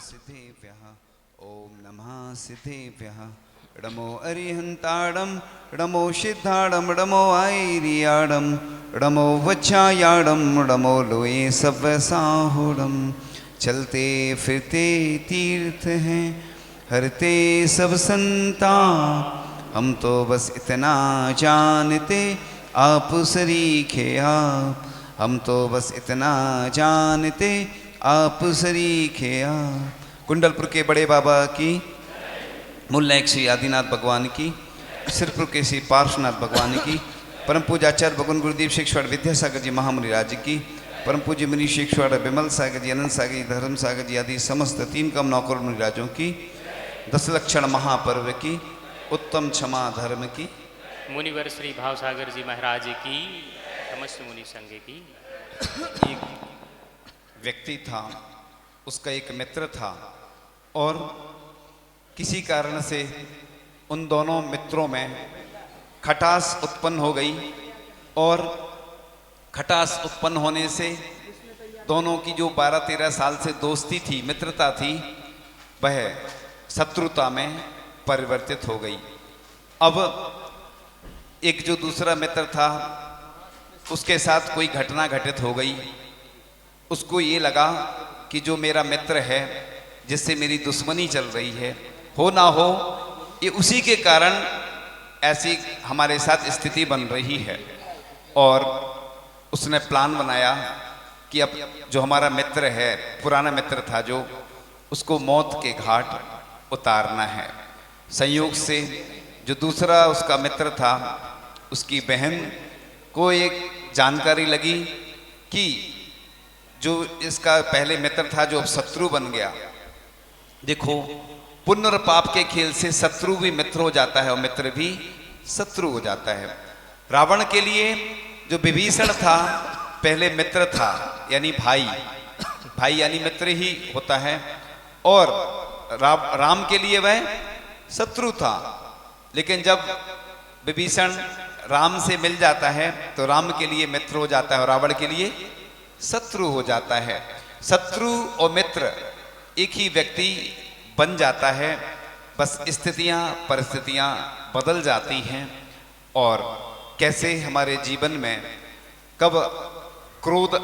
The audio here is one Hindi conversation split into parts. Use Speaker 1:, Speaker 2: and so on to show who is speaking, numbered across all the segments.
Speaker 1: सिद्धेभ्यः ओम नमः सिद्धेभ्यः णमो अरिहंताड़म णमो सिद्धाड़म णमो आयरियाड़म णमो वच्छायाड़म णमो लोए सब साहुड़म। चलते फिरते तीर्थ हैं हरते सब संता, हम तो बस इतना जानते आप सरीखे आप, हम तो बस इतना जानते आप सरीखे आप। कुंडलपुर के बड़े बाबा की, मुल्ला श्री आदिनाथ भगवान की, सिरपुर के श्री पार्श्वनाथ भगवान की, परम पूज्य आचार्य भगवान गुरुदेव शेखवाड़ विद्यासागर जी महामुनि राज्य की, परम पूज्य मुनि शेखवाड़ विमल सागर जी, अनंत सागर जी, धर्म सागर जी आदि समस्त 3 कम 9 करोड़ मुनि राजों की, 10 लक्षण महापर्व की, उत्तम क्षमा धर्म की,
Speaker 2: मुनिवर श्री भावसागर जी महाराज की, समस्त मुनि संघ की।
Speaker 1: एक व्यक्ति था, उसका एक मित्र था और किसी कारण से उन दोनों मित्रों में खटास उत्पन्न हो गई और खटास उत्पन्न होने से दोनों की जो 12-13 साल से दोस्ती थी, मित्रता थी, वह शत्रुता में परिवर्तित हो गई। अब एक जो दूसरा मित्र था उसके साथ कोई घटना घटित हो गई। उसको ये लगा कि जो मेरा मित्र है जिससे मेरी दुश्मनी चल रही है, हो ना हो ये उसी के कारण ऐसी हमारे साथ स्थिति बन रही है। और उसने प्लान बनाया कि अब जो हमारा मित्र है, पुराना मित्र था जो, उसको मौत के घाट उतारना है। संयोग से जो दूसरा उसका मित्र था, उसकी बहन को एक जानकारी लगी कि जो इसका पहले मित्र था जो अब शत्रु बन गया। देखो, पुण्य और पाप के खेल से शत्रु भी मित्र हो जाता है और मित्र भी शत्रु हो जाता है। रावण के लिए जो विभीषण था पहले मित्र था, यानी भाई, भाई यानी मित्र ही होता है, और राम के लिए वह शत्रु था। लेकिन जब विभीषण राम से मिल जाता है तो राम के लिए मित्र हो जाता है और रावण के लिए शत्रु हो जाता है। शत्रु और मित्र एक ही व्यक्ति बन जाता है, बस स्थितियां परिस्थितियां बदल जाती हैं। और कैसे हमारे जीवन में कब क्रोध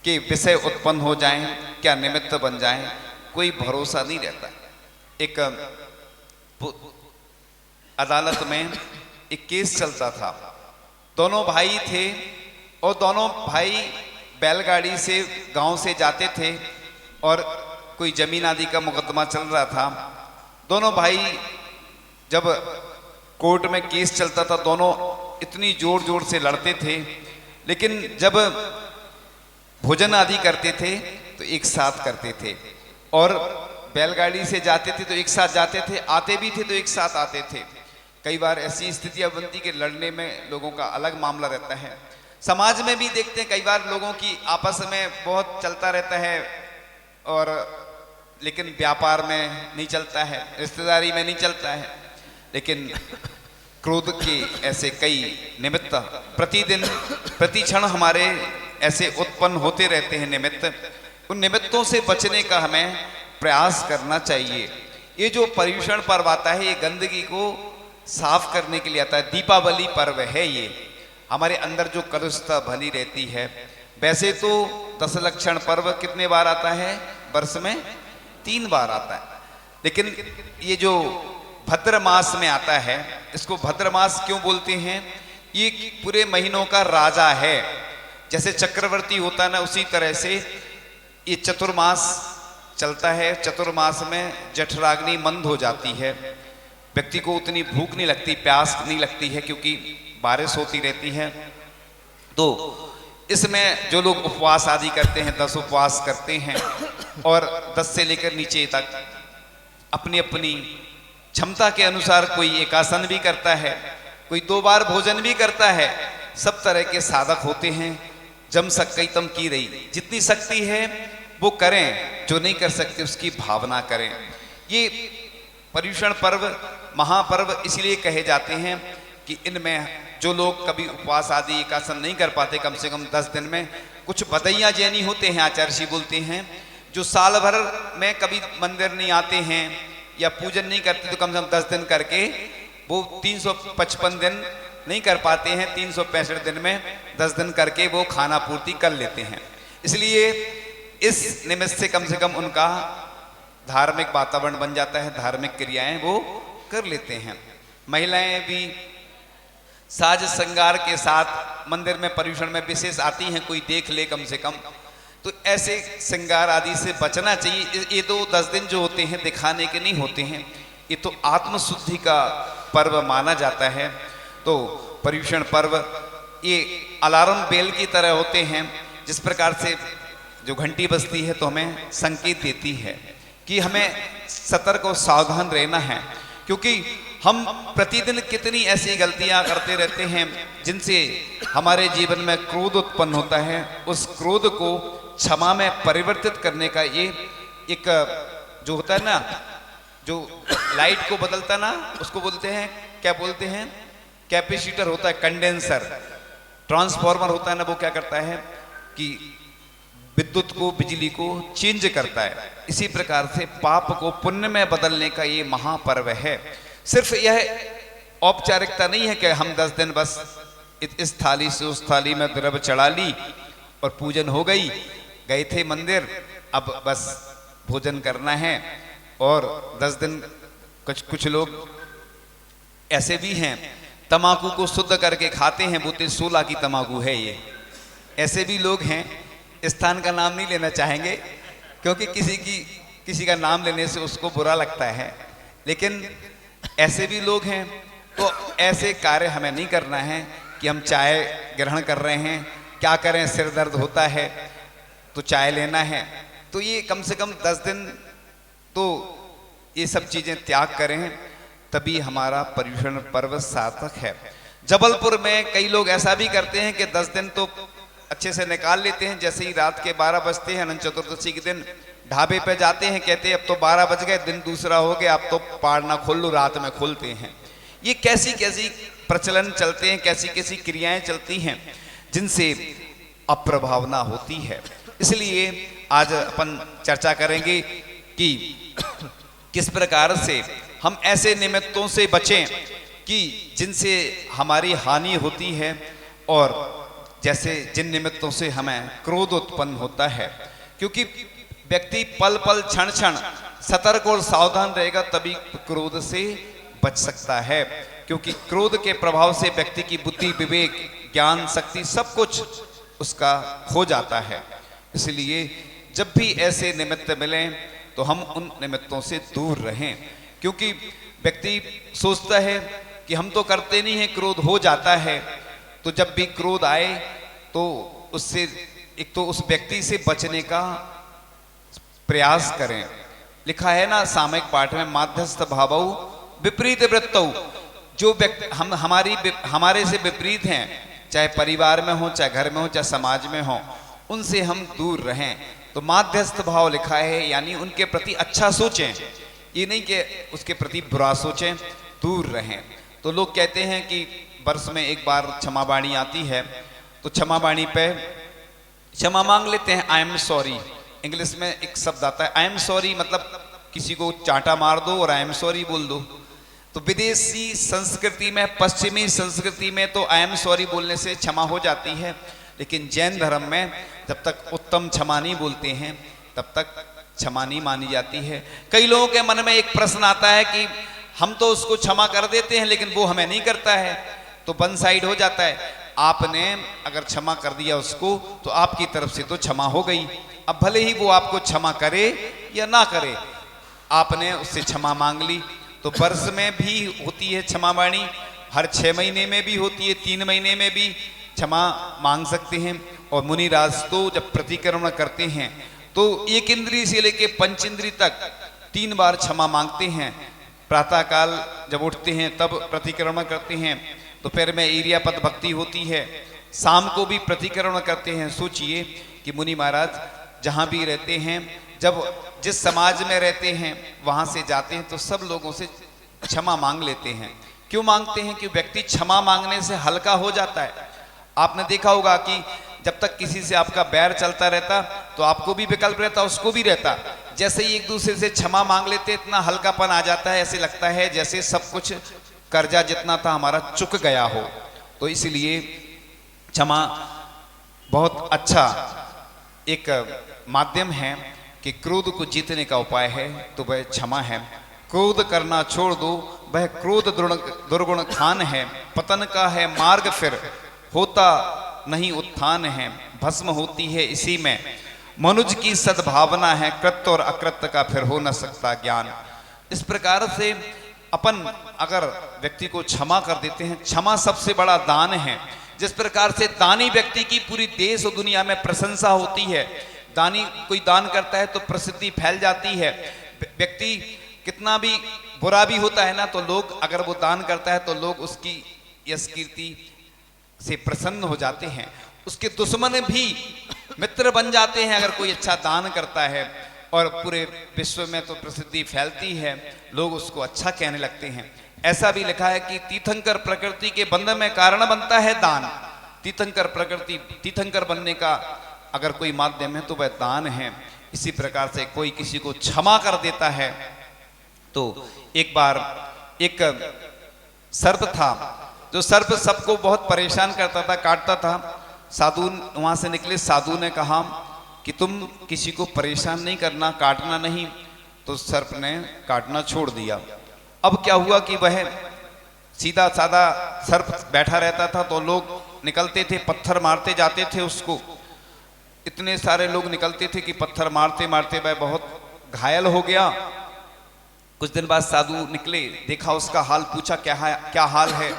Speaker 1: के विषय उत्पन्न हो जाएं, क्या निमित्त बन जाएं, कोई भरोसा नहीं रहता। एक अदालत में एक केस चलता था। दोनों भाई थे और दोनों भाई बैलगाड़ी से गांव से जाते थे और कोई जमीन आदि का मुकदमा चल रहा था। दोनों भाई जब कोर्ट में केस चलता था, दोनों इतनी जोर जोर से लड़ते थे, लेकिन जब भोजन आदि करते थे तो एक साथ करते थे, और बैलगाड़ी से जाते थे तो एक साथ जाते थे, आते भी थे तो एक साथ आते थे। कई बार ऐसी स्थितियां बनती कि लड़ने में लोगों का अलग मामला रहता है। समाज में भी देखते हैं कई बार लोगों की आपस में बहुत चलता रहता है, और लेकिन व्यापार में नहीं चलता है, रिश्तेदारी में नहीं चलता है। लेकिन क्रोध के ऐसे कई निमित्त प्रतिदिन प्रति क्षण हमारे ऐसे उत्पन्न होते रहते हैं निमित्त। उन निमित्तों से बचने का हमें प्रयास करना चाहिए। ये जो पर्यूषण पर्व आता है, ये गंदगी को साफ करने के लिए आता है। दीपावली पर्व है ये, हमारे अंदर जो कलुषता भली रहती है। वैसे तो 10 लक्षण पर्व कितने बार आता है वर्ष में? 3 बार आता है, लेकिन ये जो भद्र मास में आता है, इसको भद्र मास क्यों बोलते हैं? ये पूरे महीनों का राजा है। जैसे चक्रवर्ती होता है ना, उसी तरह से ये चतुर्मास चलता है। चतुर्मास में जठराग्नि मंद हो जाती है, व्यक्ति को उतनी भूख नहीं लगती, प्यास नहीं लगती है, क्योंकि बारिश होती रहती है। तो इसमें जो लोग उपवास आदि करते हैं, 10 उपवास करते हैं, और 10 से लेकर नीचे तक अपनी अपनी क्षमता के अनुसार कोई एकासन भी करता है, कोई 2 बार भोजन भी करता है। सब तरह के साधक होते हैं। जम सकई तम की रही, जितनी शक्ति है वो करें, जो नहीं कर सकते उसकी भावना करें। ये पर्यूषण पर्व महापर्व इसलिए कहे जाते हैं कि इनमें जो लोग कभी उपवास आदि एकासन नहीं कर पाते, कम से कम 10 दिन में कुछ बदैया जैनी होते हैं, आचार्य जी बोलते हैं जो साल भर में कभी मंदिर नहीं आते हैं या पूजन नहीं करते, तो कम से कम 10 दिन करके वो 355 दिन नहीं कर पाते हैं, 365 दिन में 10 दिन करके वो खाना पूर्ति कर लेते हैं। इसलिए इस निमित्त से कम उनका धार्मिक वातावरण बन जाता है, धार्मिक क्रियाएं वो कर लेते हैं। महिलाएं भी साज श्रृंगार के साथ मंदिर में पर्यूषण में विशेष आती हैं, कोई देख ले कम से कम, तो ऐसे श्रृंगार आदि से बचना चाहिए। ये तो 10 दिन जो होते हैं दिखाने के नहीं होते हैं, ये तो आत्मशुद्धि का पर्व माना जाता है। तो पर्यूषण पर्व ये अलार्म बेल की तरह होते हैं, जिस प्रकार से जो घंटी बजती है तो हमें संकेत देती है कि हमें सतर्क और सावधान रहना है, क्योंकि हम प्रतिदिन कितनी ऐसी गलतियां करते रहते हैं जिनसे हमारे जीवन में क्रोध उत्पन्न होता है। उस क्रोध को क्षमा में परिवर्तित करने का ये एक जो होता है ना, जो लाइट को बदलता ना, उसको बोलते हैं, क्या बोलते हैं, कैपेसिटर होता है, कंडेंसर, ट्रांसफार्मर होता है ना, वो क्या करता है कि विद्युत को, बिजली को चेंज करता है। इसी प्रकार से पाप को पुण्य में बदलने का ये महापर्व है। सिर्फ यह औपचारिकता नहीं है कि हम 10 दिन बस इस थाली से उस थाली में द्रव्य चढ़ा ली और पूजन हो गई, गए थे मंदिर, अब बस भोजन करना है। और 10 दिन कुछ लोग ऐसे भी हैं तमाकू को शुद्ध करके खाते हैं, बोलते 16 की तमाकू है ये। ऐसे भी लोग हैं, स्थान का नाम नहीं लेना चाहेंगे क्योंकि किसी का नाम लेने से उसको बुरा लगता है, लेकिन ऐसे भी लोग हैं। तो ऐसे कार्य हमें नहीं करना है कि हम चाय ग्रहण कर रहे हैं, क्या करें, सिर दर्द होता है तो चाय लेना है। तो ये कम से कम 10 दिन तो ये सब चीजें त्याग करें, तभी हमारा पर्यूषण पर्व सार्थक है। जबलपुर में कई लोग ऐसा भी करते हैं कि 10 दिन तो अच्छे से निकाल लेते हैं, जैसे ही रात के 12 बजते हैं अनंत चतुर्दशी के दिन ढाबे पे जाते हैं, कहते हैं अब तो 12 बज गए, दिन दूसरा हो गया, अब तो पाड़ना खोल लो, रात में खोलते हैं। ये कैसी कैसी प्रचलन चलते हैं, कैसी कैसी क्रियाएं चलती हैं जिनसे अप्रभावना होती है। इसलिए आज अपन चर्चा करेंगे कि किस प्रकार से हम ऐसे निमित्तों से बचें कि जिनसे हमारी हानि होती है, और जैसे जिन निमित्तों से हमें क्रोध उत्पन्न होता है। क्योंकि व्यक्ति पल पल क्षण क्षण सतर्क और सावधान रहेगा तभी क्रोध से बच सकता है, क्योंकि क्रोध के प्रभाव से व्यक्ति की बुद्धि, विवेक, ज्ञान, शक्ति सब कुछ उसका खो जाता है। इसलिए जब भी ऐसे निमित्त मिलें तो हम उन निमित्तों से दूर रहें, क्योंकि व्यक्ति सोचता है कि हम तो करते नहीं हैं, क्रोध हो जाता है। तो जब भी क्रोध आए तो उससे एक तो उस व्यक्ति से बचने का प्रयास करें। लिखा है ना सामयिक पाठ में, माध्यस्थ भावौ विपरीत वृत्तौ, जो व्यक्ति हमारे से विपरीत हैं, चाहे परिवार में हो, चाहे घर में हो, चाहे समाज में हो, उनसे हम दूर रहें। तो माध्यस्थ भाव लिखा है, यानी उनके प्रति अच्छा सोचें, ये नहीं कि उसके प्रति बुरा सोचें, दूर रहें। तो लोग कहते हैं कि वर्ष में एक बार क्षमा वाणी आती है, तो क्षमा वाणी पे क्षमा मांग लेते हैं, आई एम सॉरी। इंग्लिश में एक शब्द आता है आई एम सॉरी, मतलब किसी को चांटा मार दो और आई एम सॉरी बोल दो। तो विदेशी संस्कृति में, पश्चिमी संस्कृति में तो आई एम सॉरी बोलने से क्षमा हो जाती है, लेकिन जैन धर्म में जब तक उत्तम क्षमा नहीं बोलते हैं तब तक क्षमा नहीं मानी जाती है। कई लोगों के मन में एक प्रश्न आता है कि हम तो उसको क्षमा कर देते हैं लेकिन वो हमें नहीं करता है, तो वन साइड हो जाता है। आपने अगर क्षमा कर दिया उसको तो आपकी तरफ से तो क्षमा हो गई। अब भले ही वो आपको क्षमा करे या ना करे, आपने उससे क्षमा मांग ली। तो वर्ष में भी होती है क्षमा वाणी, हर 6 महीने में भी होती है, 3 महीने में भी क्षमा मांग सकते हैं। और मुनिराज तो जब प्रतिक्रमण करते हैं तो एक इंद्रिय से लेके 5 इंद्रिय तक 3 बार क्षमा मांगते हैं। प्रातः काल जब उठते हैं तब प्रतिक्रमण करते हैं, दोपहर में इरियापद भक्ति होती है, शाम को भी प्रतिक्रमण करते हैं। सोचिए कि मुनि महाराज जहाँ भी रहते हैं, जब जिस समाज में रहते हैं वहाँ से जाते हैं तो सब लोगों से क्षमा मांग लेते हैं। क्यों मांगते हैं? कि व्यक्ति क्षमा मांगने से हल्का हो जाता है। आपने देखा होगा कि जब तक किसी से आपका बैर चलता रहता तो आपको भी विकल्प रहता, उसको भी रहता। जैसे ही एक दूसरे से क्षमा मांग लेते इतना हल्कापन आ जाता है, ऐसे लगता है जैसे सब कुछ कर्जा जितना था हमारा चुक गया हो। तो इसलिए क्षमा बहुत अच्छा एक माध्यम है कि क्रोध को जीतने का उपाय है तो वह क्षमा है। क्रोध करना छोड़ दो, वह क्रोध दुर्गुण खान है। पतन का है मार्ग फिर होता नहीं उत्थान है। भस्म होती है इसी में मनुज की सद्भावना है। कृत्य और अकृत्य का फिर हो न सकता ज्ञान। इस प्रकार से अपन अगर व्यक्ति को क्षमा कर देते हैं, क्षमा सबसे बड़ा दान है। जिस प्रकार से दानी व्यक्ति की पूरी देश और दुनिया में प्रशंसा होती है, दानी कोई दान करता है तो प्रसिद्धि फैल जाती है। व्यक्ति कितना भी बुरा भी होता है ना, तो लोग अगर वो दान करता है तो लोग उसकी यश कीर्ति से प्रसन्न हो जाते हैं। उसके दुश्मन भी मित्र बन जाते हैं अगर कोई अच्छा दान करता है, और पूरे विश्व में तो प्रसिद्धि फैलती है, लोग उसको अच्छा कहने लगते हैं। ऐसा भी लिखा है कि तीर्थंकर प्रकृति के बंधन में कारण बनता है दान। तीर्थंकर बनने का अगर कोई माध्यम है तो वह दान है। इसी प्रकार से कोई किसी को क्षमा कर देता है। तो एक बार एक सर्प था, जो सर्प सबको बहुत परेशान करता था, काटता था। साधु वहां से निकले, साधु ने कहा कि तुम किसी को परेशान नहीं करना, काटना नहीं। तो सर्प ने काटना छोड़ दिया। अब क्या हुआ कि वह सीधा साधा सर्प बैठा रहता था, तो लोग निकलते थे, पत्थर मारते जाते थे उसको। इतने सारे लोग निकलते थे कि पत्थर मारते मारते वह बहुत घायल हो गया। कुछ दिन बाद साधु निकले, देखा उसका हाल, पूछा क्या हाल है।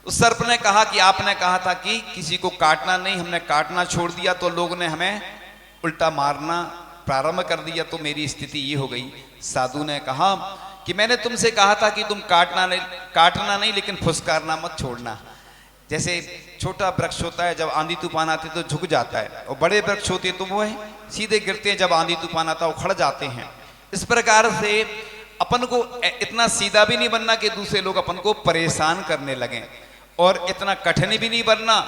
Speaker 1: उस सर्प ने कहा कि आपने कहा था कि किसी को काटना नहीं, हमने काटना छोड़ दिया तो लोग ने हमें उल्टा मारना प्रारंभ कर दिया, तो मेरी स्थिति ये हो गई। साधु ने कहा कि मैंने तुमसे कहा था कि तुम काटना नहीं लेकिन फुसकारना मत छोड़ना। जैसे छोटा वृक्ष होता है, जब आंधी तूफान आते तो झुक जाता है, और बड़े वृक्ष होते तो वो सीधे गिरते हैं, जब आंधी तूफान आता उखड़ जाते हैं। इस प्रकार से अपन को इतना सीधा भी नहीं बनना कि दूसरे लोग अपन को परेशान करने लगें, और इतना कठिन भी नहीं बनना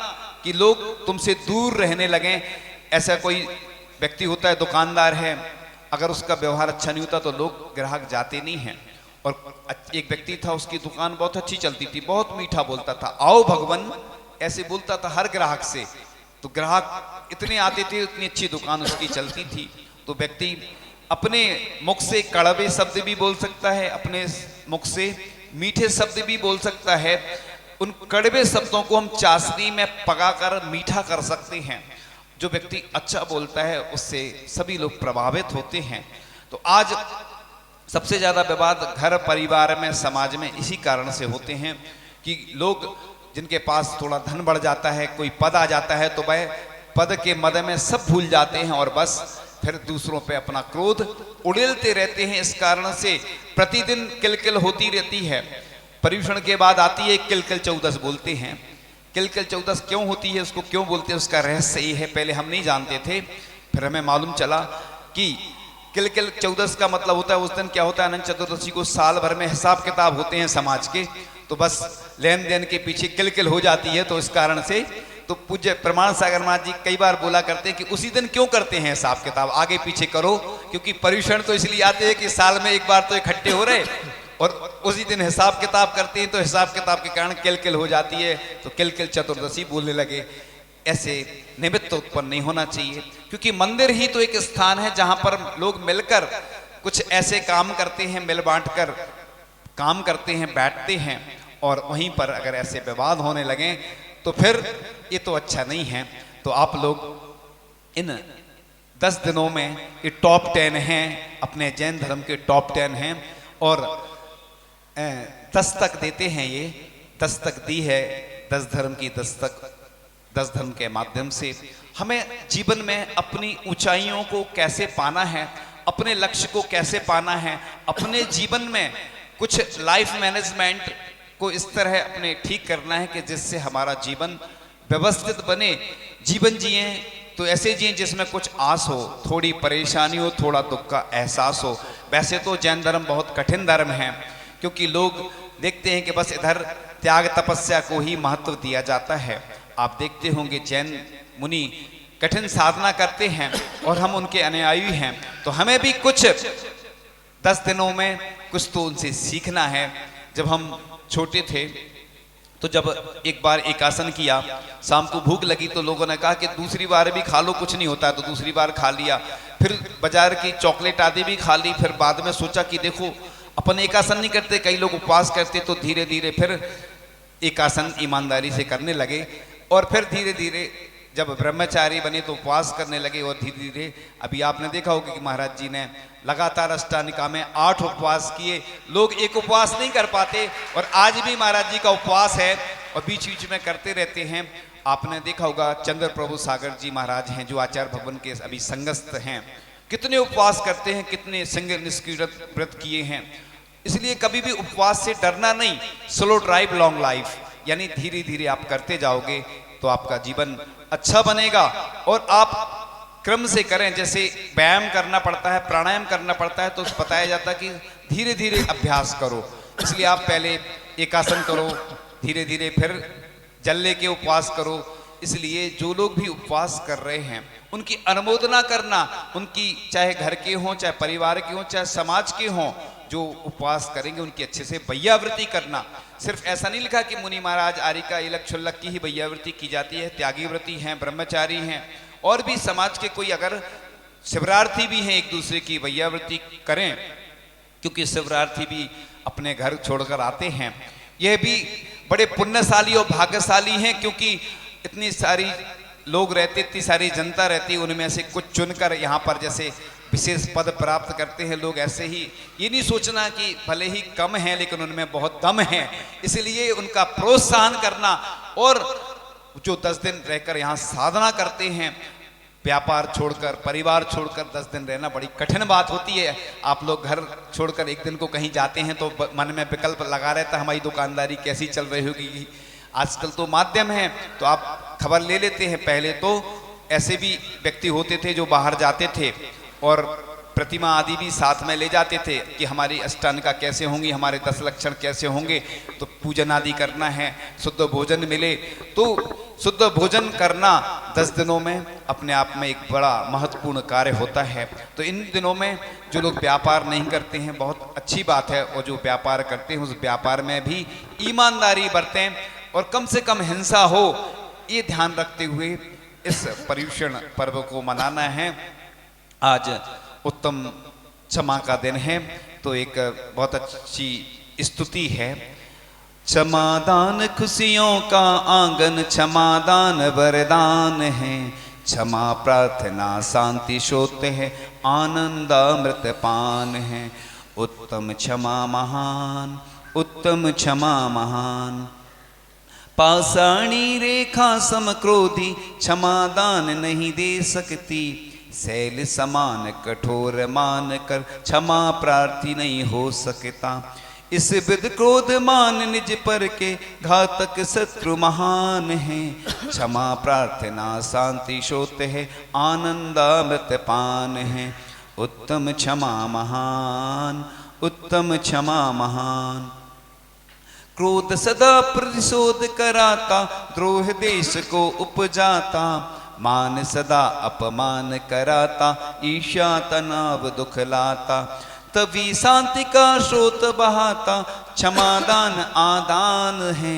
Speaker 1: कि लोग तुमसे दूर रहने लगें। ऐसा कोई व्यक्ति होता है, दुकानदार है, अगर उसका व्यवहार अच्छा नहीं होता तो लोग ग्राहक जाते नहीं हैं। और एक व्यक्ति था, उसकी दुकान बहुत अच्छी चलती थी, बहुत मीठा बोलता था, आओ भगवान ऐसे बोलता था हर ग्राहक से। तो ग्राहक इतने आते थे, इतनी अच्छी दुकान उसकी चलती थी। तो व्यक्ति अपने मुख से कड़वे शब्द भी बोल सकता है, अपने मुख से मीठे शब्द भी बोल सकता है। उन कड़वे शब्दों को हम चाशनी में पकाकर मीठा कर सकते हैं। जो व्यक्ति अच्छा बोलता है उससे सभी लोग प्रभावित होते हैं। तो आज सबसे ज्यादा विवाद घर परिवार में, समाज में इसी कारण से होते हैं कि लोग जिनके पास थोड़ा धन बढ़ जाता है, कोई पद आ जाता है, तो वह पद के मद में सब भूल जाते हैं और बस फिर दूसरों पे अपना क्रोध उड़ेलते रहते हैं। इस कारण से प्रतिदिन किलकिल होती रहती है। पर्यूषण के बाद आती है किलकिल चौदस बोलते हैं। किलकिल चौदस क्यों होती है, उसको क्यों बोलते हैं, उसका रहस्य ये है। पहले हम नहीं जानते थे, फिर हमें मालूम चला कि किलकिल चौदस का मतलब होता है, उस दिन क्या होता है, अनंत चतुर्दशी को साल भर में हिसाब किताब होते हैं समाज के, तो बस लेन देन के पीछे किलकिल हो जाती है। तो इस कारण से तो पूज्य प्रमाण सागर महाराज जी कई बार बोला करते हैं कि उसी दिन क्यों करते हैं हिसाब किताब, आगे पीछे करो, क्योंकि पर्यूषण तो इसलिए आते हैं कि साल में एक बार तो इकट्ठे हो रहे, और उसी दिन हिसाब किताब करते हैं, तो हिसाब किताब के कारण किलकिल हो जाती है। तो किलकिल चतुर्दशी बोलने लगे। ऐसे निमित्त उत्पन्न नहीं होना चाहिए, क्योंकि मंदिर ही तो एक स्थान है जहां पर लोग मिलकर कुछ ऐसे काम करते हैं, मिल बांट कर काम करते हैं, बैठते हैं, और वहीं पर अगर ऐसे विवाद होने लगे तो फिर ये तो अच्छा नहीं है। तो आप लोग इन 10 दिनों में ये टॉप 10 हैं, अपने जैन धर्म के टॉप 10 हैं, और दस्तक देते हैं। ये दस्तक दी है 10 धर्म की दस्तक। 10 धर्म के माध्यम से हमें जीवन में अपनी ऊंचाइयों को कैसे पाना है, अपने लक्ष्य को कैसे पाना है, अपने जीवन में कुछ लाइफ मैनेजमेंट को इस तरह अपने ठीक करना है कि जिससे हमारा जीवन व्यवस्थित बने। जीवन जिए तो ऐसे जिए जिसमें कुछ आस हो, थोड़ी परेशानी हो, थोड़ा दुख का एहसास हो। वैसे तो जैन धर्म बहुत कठिन धर्म है, क्योंकि लोग देखते हैं कि बस इधर त्याग तपस्या को ही महत्व दिया जाता है। आप देखते होंगे जैन मुनि कठिन साधना करते हैं और हम उनके अनुयायी हैं, तो हमें भी कुछ 10 दिनों में कुछ तो उनसे सीखना है। जब हम छोटे थे तो जब एक बार एकासन किया, शाम को भूख लगी तो लोगों ने कहा कि दूसरी बार भी खा लो, कुछ नहीं होता है, तो दूसरी बार खा लिया। फिर बाजार की चॉकलेट आदि भी खा ली। फिर बाद में सोचा कि देखो अपन एकासन नहीं करते, कई लोग उपवास करते, तो धीरे धीरे फिर एकासन ईमानदारी से करने लगे। और फिर धीरे धीरे जब ब्रह्मचारी बने तो उपवास करने लगे। और धीरे धीरे अभी आपने देखा होगा कि महाराज जी ने लगातार अष्टानिका में 8 उपवास किए। लोग एक उपवास नहीं कर पाते, और आज भी महाराज जी का उपवास है और बीच बीच में करते रहते हैं। आपने देखा होगा चंद्र प्रभु सागर जी महाराज हैं जो आचार्य भवन के अभी संगस्थ हैं, कितने उपवास करते हैं, कितने संग निष्क्रियत व्रत किए हैं। इसलिए कभी भी उपवास से डरना नहीं। स्लो ड्राइव लॉन्ग लाइफ, यानी धीरे धीरे आप करते जाओगे तो आपका जीवन अच्छा बनेगा। और आप क्रम से करें, जैसे व्यायाम करना पड़ता है, प्राणायाम करना पड़ता है, तो बताया जाता है कि धीरे धीरे अभ्यास करो। इसलिए आप पहले एकासन करो, धीरे धीरे फिर जल लेके उपवास करो। इसलिए जो लोग भी उपवास कर रहे हैं उनकी अनुमोदना करना, उनकी चाहे घर के हों, चाहे परिवार के हों, चाहे समाज के हों, जो उपवास करेंगे उनकी अच्छे से वैयावृत्ति करना। सिर्फ ऐसा नहीं लिखा कि मुनि महाराज आरिका इलक छुल्लक की ही वैयावृत्ति की जाती है, त्यागी व्रती हैं, ब्रह्मचारी हैं, और भी समाज के कोई अगर शिवरार्थी भी हैं एक दूसरे की वैयावृत्ति करें, क्योंकि शिवरार्थी भी अपने घर छोड़कर आते हैं। यह भी बड़े पुण्यशाली और भाग्यशाली हैं, क्योंकि इतनी सारी लोग रहते, इतनी सारी जनता रहती, उनमें से कुछ चुनकर यहाँ पर जैसे विशेष पद प्राप्त करते हैं लोग। ऐसे ही ये नहीं सोचना कि भले ही कम है लेकिन उनमें बहुत दम है, इसलिए उनका प्रोत्साहन करना। और जो 10 दिन रहकर यहाँ साधना करते हैं, व्यापार छोड़कर, परिवार छोड़कर 10 दिन रहना बड़ी कठिन बात होती है। आप लोग घर छोड़कर एक दिन को कहीं जाते हैं तो मन में विकल्प लगा रहता है, हमारी दुकानदारी कैसी चल रही होगी। आजकल तो माध्यम है तो आप खबर ले लेते हैं। पहले तो ऐसे भी व्यक्ति होते थे जो बाहर जाते थे और प्रतिमा आदि भी साथ में ले जाते थे कि हमारी अष्टानिका कैसे होंगी, हमारे 10 लक्षण कैसे होंगे, तो पूजन आदि करना है, शुद्ध भोजन मिले। तो शुद्ध भोजन करना 10 दिनों में अपने आप में एक बड़ा महत्वपूर्ण कार्य होता है। तो इन दिनों में जो लोग व्यापार नहीं करते हैं बहुत अच्छी बात है, और जो व्यापार करते हैं उस व्यापार में भी ईमानदारी बरतें और कम से कम हिंसा हो, ये ध्यान रखते हुए इस पर्युषण पर्व को मनाना है। आज उत्तम क्षमा का दिन है, तो एक बहुत अच्छी स्तुति है। क्षमादान खुशियों का आंगन, क्षमादान वरदान है, क्षमा प्रार्थना शांति शोत है, आनंद अमृत पान है। उत्तम क्षमा महान, उत्तम क्षमा महान, पाषाणी रेखा समक्रोधी, क्षमादान नहीं दे सकती, शैल समान कठोर मान कर, क्षमा प्रार्थी नहीं हो सकता। इस विद क्रोध मान निज पर के, घातक शत्रु महान है, क्षमा प्रार्थना शांति शोत है, आनंद अमृत पान है। उत्तम क्षमा महान, उत्तम क्षमा महान, क्रोध सदा प्रतिशोध कराता, द्रोह देश को उपजाता, मान सदा अपमान कराता, ईर्ष्या तनाव दुख लाता, तभी शांति का स्रोत बहाता, क्षमादान आदान है,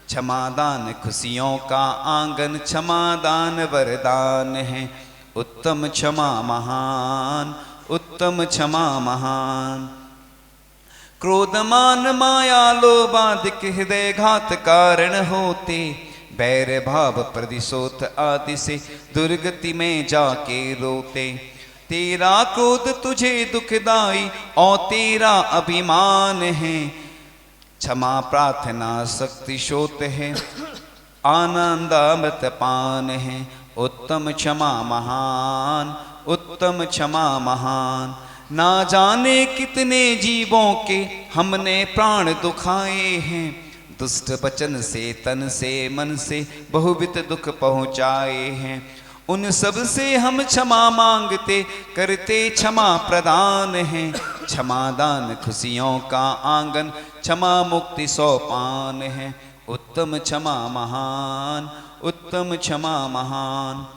Speaker 1: क्षमादान खुशियों का आंगन, क्षमादान वरदान है। उत्तम क्षमा महान, उत्तम क्षमा महान, क्रोध मान माया लोभाधिक, हृदय घात कारण होते, बैर भाव प्रतिशोध आदि से दुर्गति में जाके रोते। तेरा क्रोध तुझे दुखदाई और तेरा अभिमान है, क्षमा प्रार्थना शक्ति शोत है, आनंद अमृत पान है। उत्तम क्षमा महान, उत्तम क्षमा महान, ना जाने कितने जीवों के हमने प्राण दुखाए हैं, दुष्ट वचन से तन से मन से बहुविध दुख पहुँचाए हैं। उन सब से हम क्षमा मांगते, करते क्षमा प्रदान है, क्षमादान खुशियों का आंगन, क्षमा मुक्ति सोपान है। उत्तम क्षमा महान, उत्तम क्षमा महान।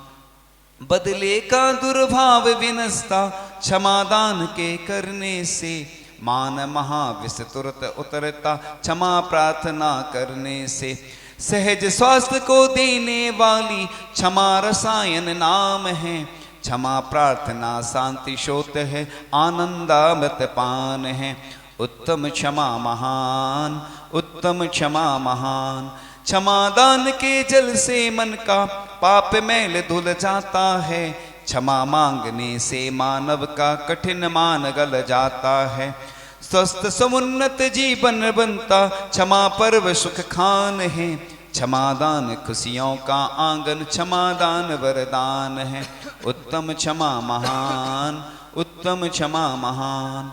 Speaker 1: बदले का दुर्भाव विनस्ता, क्षमादान के करने से। मान महाविष तुरत उतरता, क्षमा प्रार्थना करने से। सहज स्वास्थ्य को देने वाली, क्षमा रसायन नाम है। क्षमा प्रार्थना शांति शोत है, आनंदामृत पान है। उत्तम क्षमा महान, उत्तम क्षमा महान। क्षमादान के जल से मन का पाप मैल धुल जाता है। क्षमा मांगने से मानव का कठिन मान गल जाता है। स्वस्थ समुन्नत जीवन बनता, क्षमा पर्व सुख खान है। क्षमादान खुशियों का आंगन, क्षमादान वरदान है। उत्तम क्षमा महान, उत्तम क्षमा महान।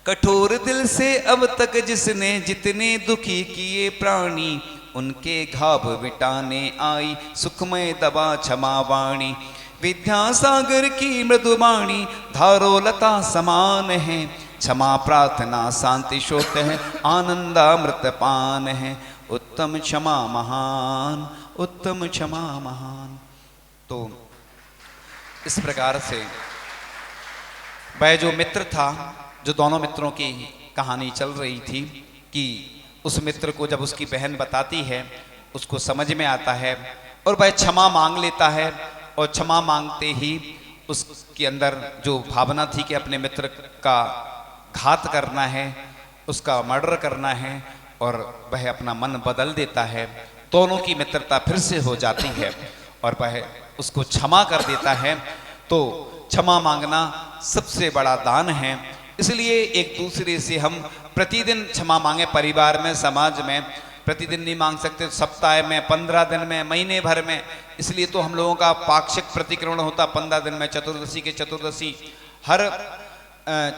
Speaker 1: कठोर दिल से अब तक जिसने जितने दुखी किए प्राणी, उनके घाव मिटाने आई सुखमय दवा क्षमा वाणी। विद्यासागर की मृदुवाणी, धारो लता समान है। क्षमा प्रार्थना शांति शोत है, आनंदामृत पान है। उत्तम क्षमा महान, उत्तम क्षमा महान। तो इस प्रकार से वह जो मित्र था, जो दोनों मित्रों की कहानी चल रही थी कि उस मित्र को जब उसकी बहन बताती है, उसको समझ में आता है और वह क्षमा मांग लेता है। और क्षमा मांगते ही उसके अंदर जो भावना थी कि अपने मित्र का घात करना है, उसका मर्डर करना है, और वह अपना मन बदल देता है। दोनों की मित्रता फिर से हो जाती है और वह उसको क्षमा कर देता है। तो क्षमा मांगना सबसे बड़ा दान है। इसलिए एक दूसरे से हम प्रतिदिन क्षमा मांगे। परिवार में, समाज में प्रतिदिन नहीं मांग सकते, सप्ताह में, 15 दिन में, महीने भर में। इसलिए तो हम लोगों का पाक्षिक प्रतिक्रमण होता 15 दिन में। चतुर्दशी के चतुर्दशी, हर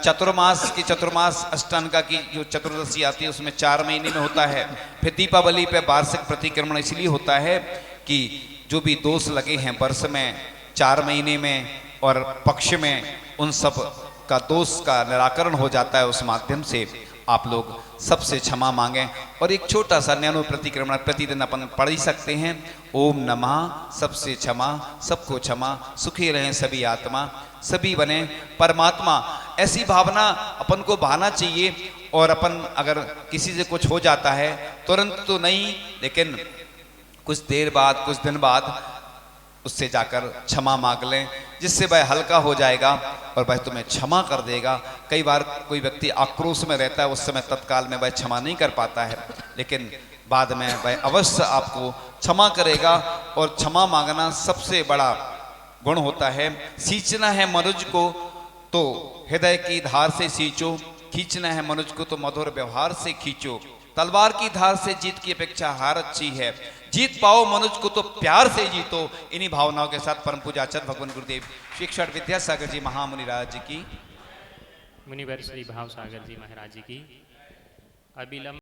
Speaker 1: चतुर्मास की चतुर्मास अष्टांगा की जो चतुर्दशी आती है उसमें 4 महीने में होता है। फिर दीपावली पे वार्षिक प्रतिक्रमण इसलिए होता है कि जो भी दोष लगे हैं वर्ष में, 4 महीने में और पक्ष में, उन सब का दोष का निराकरण हो जाता है। उस माध्यम से आप लोग सबसे क्षमा मांगें। और एक छोटा सा नैनो प्रतिक्रमण प्रतिदिन अपन पढ़ ही सकते हैं। ओम नमः, सबसे क्षमा, सबको क्षमा, सुखी रहें सभी आत्मा, सभी बने परमात्मा। ऐसी भावना अपन को बहाना चाहिए। और अपन अगर किसी से कुछ हो जाता है, तुरंत तो नहीं, लेकिन कुछ देर बाद, कुछ दिन बाद उससे जाकर क्षमा मांग लें, जिससे वह हल्का हो जाएगा और वह तुम्हें क्षमा कर देगा। कई बार कोई व्यक्ति आक्रोश में रहता है, उस समय तत्काल में वह क्षमा नहीं कर पाता है, लेकिन बाद में वह अवश्य आपको क्षमा करेगा। और क्षमा मांगना सबसे बड़ा गुण होता है। सींचना है मनुज को तो हृदय की धार से सींचो, खींचना है मनुज को तो मधुर व्यवहार से खींचो। तलवार की धार से जीत की अपेक्षा हार अच्छी है। जीत पाओ मनुज को तो प्यार से जीतो। इन्हीं भावनाओं के साथ परम पूजाचार्य भगवान गुरुदेव श्री क्षण विद्यासागर जी महामुनि राज जी की,
Speaker 2: मुनिवर श्री भाव सागर जी महाराज जी की अविलंब